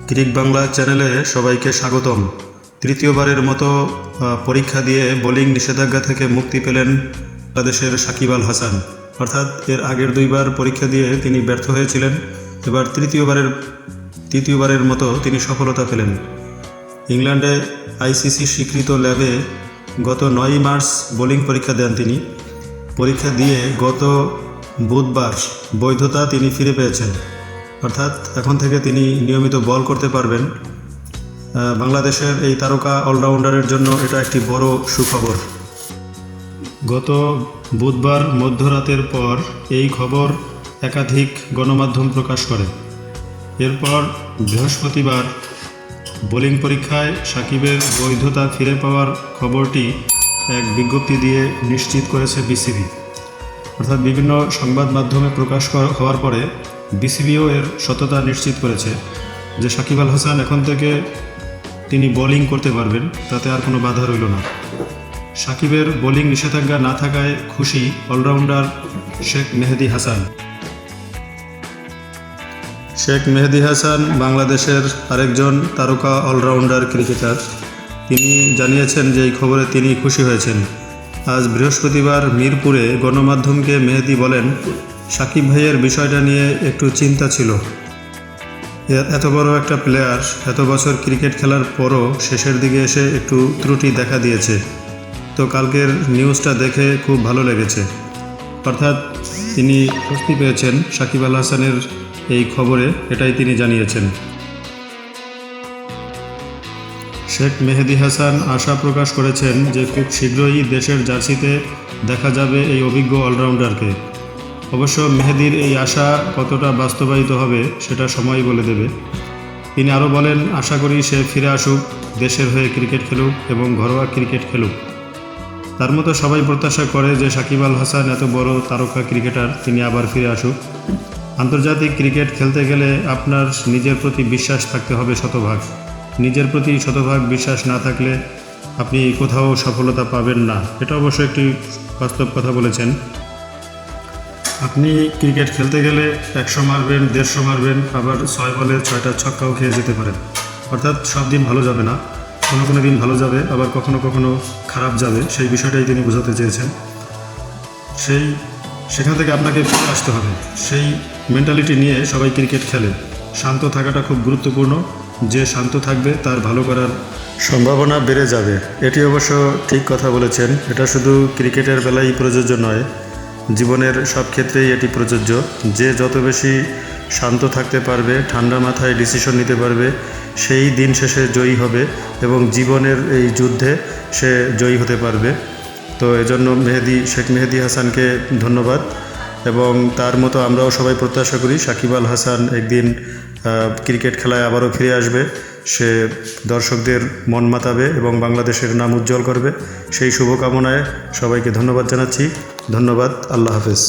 ক্রিক বাংলা চ্যানেলে সবাইকে স্বাগতম। তৃতীয়বারের মতো পরীক্ষা দিয়ে বোলিং নিষেধাজ্ঞা থেকে মুক্তি পেলেন বাংলাদেশের সাকিব আল হাসান। অর্থাৎ এর আগের দুইবার পরীক্ষা দিয়ে তিনি ব্যর্থ হয়েছিলেন, এবার তৃতীয়বারের মতো তিনি সফলতা পেলেন। ইংল্যান্ডে আইসিসি স্বীকৃত ল্যাবে গত 9 মার্চ বোলিং পরীক্ষা দেন তিনি। পরীক্ষা দিয়ে গত বুধবার বৈধতা তিনি ফিরে পেয়েছেন, অর্থাৎ এখন থেকে তিনি নিয়মিত বল করতে পারবেন। বাংলাদেশের এই তারকা অলরাউন্ডারের জন্য এটা একটি বড় সুখবর। গত বুধবার মধ্যরাতের পর এই খবর একাধিক গণমাধ্যম প্রকাশ করে। এরপর বৃহস্পতিবার বোলিং পরীক্ষায় সাকিবের বৈধতা ফিরে পাওয়ার খবরটি এক বিজ্ঞপ্তি দিয়ে নিশ্চিত করেছে বিসিবি। অর্থাৎ বিভিন্ন সংবাদ মাধ্যমে প্রকাশ হওয়ার পরে বিসিবিও এর সততা নিশ্চিত করেছে যে সাকিব আল হাসান এখন থেকে তিনি বোলিং করতে পারবেন, তাতে আর কোনো বাধা রইল না। সাকিবের বোলিং নিষেধাজ্ঞা না থাকায় খুশি অলরাউন্ডার শেখ মেহেদী হাসান। শেখ মেহেদী হাসান বাংলাদেশের আরেকজন তারকা অলরাউন্ডার ক্রিকেটার। তিনি জানিয়েছেন যে এই খবরে তিনি খুশি হয়েছেন। আজ বৃহস্পতিবার মিরপুরে গণমাধ্যমকে মেহেদী বলেন, সাকিব ভাইয়ের বিষয়টা নিয়ে একটু চিন্তা ছিল। এত বড় একটা প্লেয়ার এত বছর ক্রিকেট খেলার পরও শেষের দিকে এসে একটু ত্রুটি দেখা দিয়েছে, তো কালকের নিউজটা দেখে খুব ভালো লেগেছে। অর্থাৎ তিনি স্বস্তি পেয়েছেন সাকিব আল হাসানের এই খবরে, এটাই তিনি জানিয়েছেন। শেখ মেহেদী হাসান আশা প্রকাশ করেছেন যে খুব শীঘ্রই দেশের জার্সিতে দেখা যাবে এই অভিজ্ঞ অলরাউন্ডারকে। অবশ্য মেহেদীর এই আশা কতটা বাস্তবায়িত হবে সেটা সময় বলে দেবে। তিনি আরও বলেন, আশা করি সে ফিরে আসুক, দেশের হয়ে ক্রিকেট খেলুক এবং ঘরোয়া ক্রিকেট খেলুক। তার মতো সবাই প্রত্যাশা করে যে সাকিব আল হাসান এত বড় তারকা ক্রিকেটার, তিনি আবার ফিরে আসুক। আন্তর্জাতিক ক্রিকেট খেলতে গেলে আপনার নিজের প্রতি বিশ্বাস থাকতে হবে শতভাগ। নিজের প্রতি শতভাগ বিশ্বাস না থাকলে আপনি কোথাও সফলতা পাবেন না। এটা অবশ্য একটি বাস্তব কথা বলেছেন। আপনি ক্রিকেট খেলতে গেলে 100 মারবেন, 150 মারবেন, আবার 6 বলে 6টা ছক্কাও খেয়ে যেতে পারেন। অর্থাৎ সব দিন ভালো যাবে না, কোনো দিন ভালো যাবে, আবার কখনো খারাপ যাবে। সেই বিষয়টাই তিনি বোঝাতে চেয়েছেন। সেখান থেকে আপনাকে ফিরে আসতে হবে। সেই মেন্টালিটি নিয়ে সবাই ক্রিকেট খেলে। শান্ত থাকাটা খুব গুরুত্বপূর্ণ। যে শান্ত থাকবে তার ভালো করার সম্ভাবনা বেড়ে যাবে। এটি অবশ্য ঠিক কথা বলেছেন। এটা শুধু ক্রিকেটের বেলায় প্রযোজ্য নয়, জীবনের সব ক্ষেত্রেই এটি প্রযোজ্য। যে যত বেশি শান্ত থাকতে পারবে, ঠান্ডা মাথায় ডিসিশন নিতে পারবে, সেই দিন শেষে জয়ী হবে এবং জীবনের এই যুদ্ধে সে জয়ী হতে পারবে। তো এজন্য শেখ মেহেদী হাসানকে ধন্যবাদ, এবং তার মতো আমরাও সবাই প্রত্যাশা করি সাকিব আল হাসান একদিন ক্রিকেট খেলায় আবারও ফিরে আসবে। সে দর্শকদের মন মাতাবে এবং বাংলাদেশের নাম উজ্জ্বল করবে। সেই শুভকামনায় সবাইকে ধন্যবাদ জানাচ্ছি। ধন্যবাদ। আল্লাহ হাফেজ।